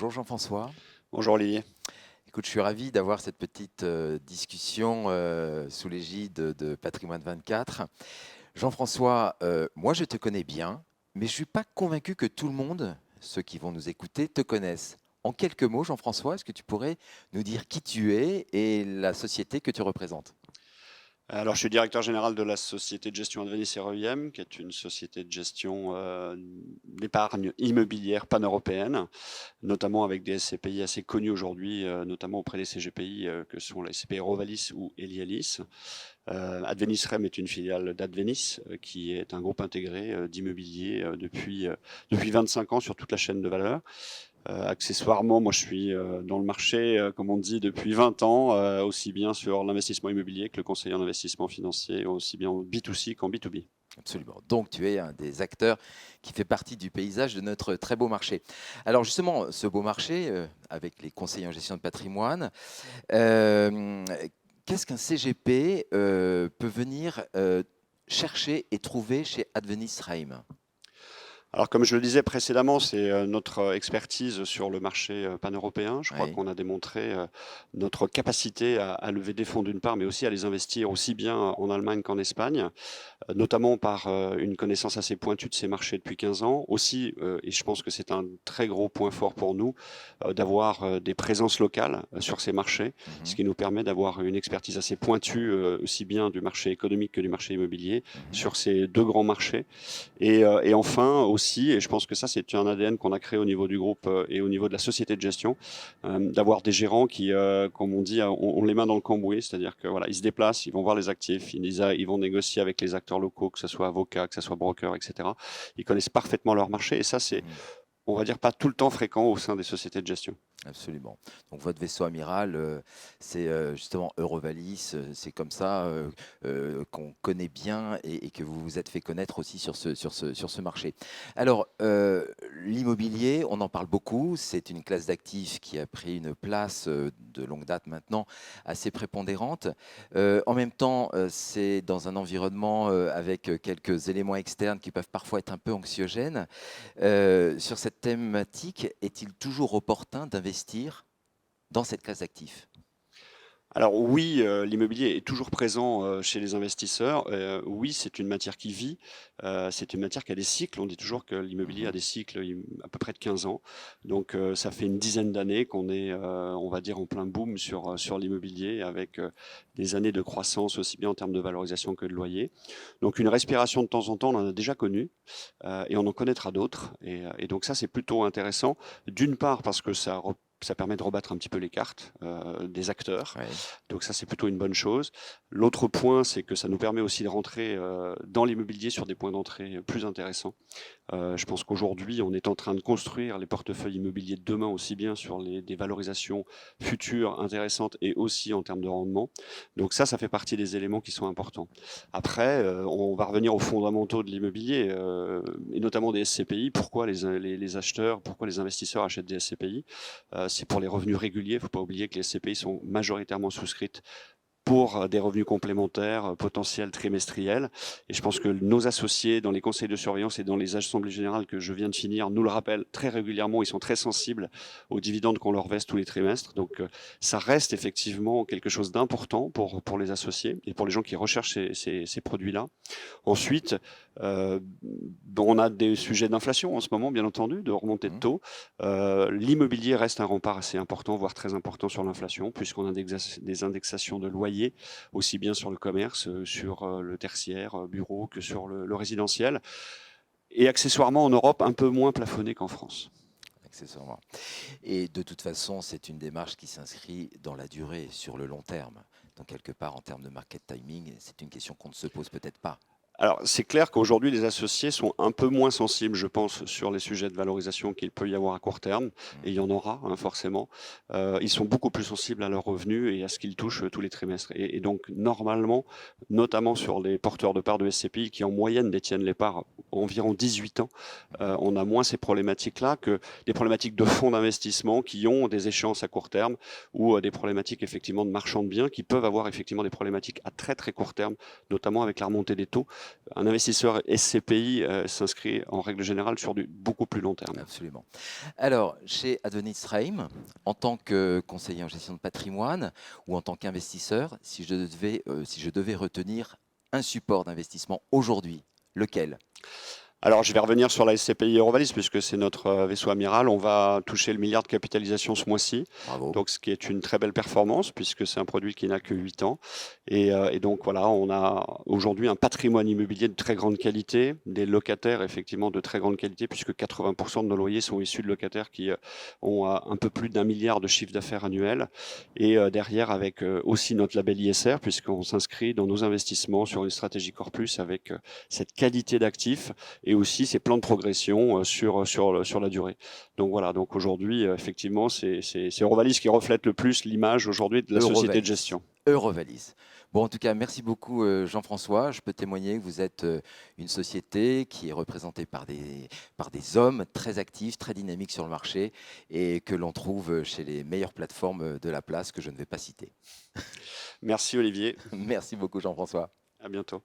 Bonjour Jean-François. Bonjour Olivier. Écoute, je suis ravi d'avoir cette petite discussion sous l'égide de Patrimoine 24. Jean-François, moi je te connais bien, mais je ne suis pas convaincu que tout le monde, ceux qui vont nous écouter, te connaissent. En quelques mots, Jean-François, est-ce que tu pourrais nous dire qui tu es et la société que tu représentes? Alors, je suis directeur général de la société de gestion Advenis REIM, qui est une société de gestion d'épargne immobilière pan-européenne, notamment avec des SCPI assez connus aujourd'hui, notamment auprès des CGPI, que sont les SCPI Rovalis ou Elialis. Advenis REM est une filiale d'Advenis, qui est un groupe intégré d'immobilier depuis 25 ans sur toute la chaîne de valeur. Accessoirement, moi je suis dans le marché, comme on dit, depuis 20 ans, aussi bien sur l'investissement immobilier que le conseiller en investissement financier, aussi bien en B2C qu'en B2B. Absolument. Donc, tu es un des acteurs qui fait partie du paysage de notre très beau marché. Alors, justement, ce beau marché, avec les conseillers en gestion de patrimoine, euh, qu'est-ce qu'un CGP peut venir chercher et trouver chez Advenis Reim? Alors, comme je le disais précédemment, c'est notre expertise sur le marché pan-européen. Je crois Oui. qu'on a démontré notre capacité à lever des fonds d'une part, mais aussi à les investir aussi bien en Allemagne qu'en Espagne, notamment par une connaissance assez pointue de ces marchés depuis 15 ans. Aussi, et je pense que c'est un très gros point fort pour nous, d'avoir des présences locales sur ces marchés, ce Mhm, qui nous permet d'avoir une expertise assez pointue, aussi bien du marché économique que du marché immobilier, mhm. sur ces deux grands marchés. Et enfin aussi, et je pense que ça c'est un ADN qu'on a créé au niveau du groupe et au niveau de la société de gestion, d'avoir des gérants qui, comme on dit, ont les mains dans le cambouis, c'est-à-dire que voilà, ils se déplacent, ils vont voir les actifs, ils vont négocier avec les acteurs locaux, que ce soit avocats, que ce soit brokers, etc. Ils connaissent parfaitement leur marché et ça c'est, Mhm. on va dire, pas tout le temps fréquent au sein des sociétés de gestion. Absolument. Donc votre vaisseau amiral, c'est justement Eurovalis, c'est comme ça qu'on connaît bien et que vous vous êtes fait connaître aussi sur ce marché. Alors, l'immobilier, on en parle beaucoup, c'est une classe d'actifs qui a pris une place de longue date maintenant assez prépondérante. En même temps, c'est dans un environnement avec quelques éléments externes qui peuvent parfois être un peu anxiogènes. Sur cette thématique, est-il toujours opportun d'investir dans cette classe d'actifs? Alors oui, l'immobilier est toujours présent, chez les investisseurs. Oui, c'est une matière qui vit, c'est une matière qui a des cycles. On dit toujours que l'immobilier a Mhm, des cycles, à peu près de 15 ans. Donc ça fait une dizaine d'années qu'on est, on va dire en plein boom sur l'immobilier avec, des années de croissance aussi bien en termes de valorisation que de loyer. Donc une respiration de temps en temps, on en a déjà connu, et on en connaîtra d'autres et donc ça, c'est plutôt intéressant. D'une part parce que ça permet de rebattre un petit peu les cartes, des acteurs. oui. Donc ça, c'est plutôt une bonne chose. L'autre point, c'est que ça nous permet aussi de rentrer dans l'immobilier sur des points d'entrée plus intéressants. Je pense qu'aujourd'hui, on est en train de construire les portefeuilles immobiliers de demain, aussi bien sur des valorisations futures intéressantes et aussi en termes de rendement. Donc ça fait partie des éléments qui sont importants. Après, on va revenir aux fondamentaux de l'immobilier, et notamment des SCPI. Pourquoi les acheteurs, pourquoi les investisseurs achètent des SCPI? C'est pour les revenus réguliers. Il ne faut pas oublier que les SCPI sont majoritairement souscrites pour des revenus complémentaires potentiels trimestriels. Et je pense que nos associés dans les conseils de surveillance et dans les assemblées générales que je viens de finir nous le rappellent très régulièrement. Ils sont très sensibles aux dividendes qu'on leur verse tous les trimestres. Donc ça reste effectivement quelque chose d'important pour les associés et pour les gens qui recherchent ces produits-là. Ensuite, on a des sujets d'inflation en ce moment, bien entendu, de remontée de Mhm. taux. L'immobilier reste un rempart assez important, voire très important sur l'inflation, puisqu'on a des indexations de loyers, aussi bien sur le commerce, sur le tertiaire, bureau, que sur le résidentiel. Et accessoirement, en Europe, un peu moins plafonné qu'en France. Accessoirement. Et de toute façon, c'est une démarche qui s'inscrit dans la durée, sur le long terme. Donc quelque part, en termes de market timing, c'est une question qu'on ne se pose peut-être pas. Alors, c'est clair qu'aujourd'hui, les associés sont un peu moins sensibles, je pense, sur les sujets de valorisation qu'il peut y avoir à court terme, et Mhm. il y en aura, hein, forcément. Ils sont beaucoup plus sensibles à leurs revenus et à ce qu'ils touchent tous les trimestres. Et donc, normalement, notamment sur les porteurs de parts de SCPI qui, en moyenne, détiennent les parts environ 18 ans, Mhm. on a moins ces problématiques-là que des problématiques de fonds d'investissement qui ont des échéances à court terme ou des problématiques, effectivement, de marchands de biens qui peuvent avoir, effectivement, des problématiques à très, très court terme, notamment avec la remontée des taux. un investisseur SCPI s'inscrit en règle générale sur du beaucoup plus long terme. Absolument. Alors, chez Adonis Reim, en tant que conseiller en gestion de patrimoine ou en tant qu'investisseur, si je devais retenir un support d'investissement aujourd'hui, lequel? Alors, je vais revenir sur la SCPI Eurovalis, puisque c'est notre vaisseau amiral. On va toucher le milliard de capitalisation ce mois-ci, Bravo. donc ce qui est une très belle performance, puisque c'est un produit qui n'a que 8 ans. Et donc voilà, on a aujourd'hui un patrimoine immobilier de très grande qualité, des locataires effectivement de très grande qualité, puisque 80% de nos loyers sont issus de locataires qui ont un peu plus d'1 milliard de chiffre d'affaires annuel. Et derrière, avec aussi notre label ISR, puisqu'on s'inscrit dans nos investissements sur une stratégie Corplus avec cette qualité d'actifs et aussi ces plans de progression sur la durée. Donc voilà, donc aujourd'hui, effectivement, c'est Eurovalis qui reflète le plus l'image aujourd'hui de la société de gestion. Eurovalis. Bon, en tout cas, merci beaucoup Jean-François. Je peux témoigner que vous êtes une société qui est représentée par des hommes très actifs, très dynamiques sur le marché et que l'on trouve chez les meilleures plateformes de la place que je ne vais pas citer. Merci Olivier, Merci beaucoup Jean-François. à bientôt.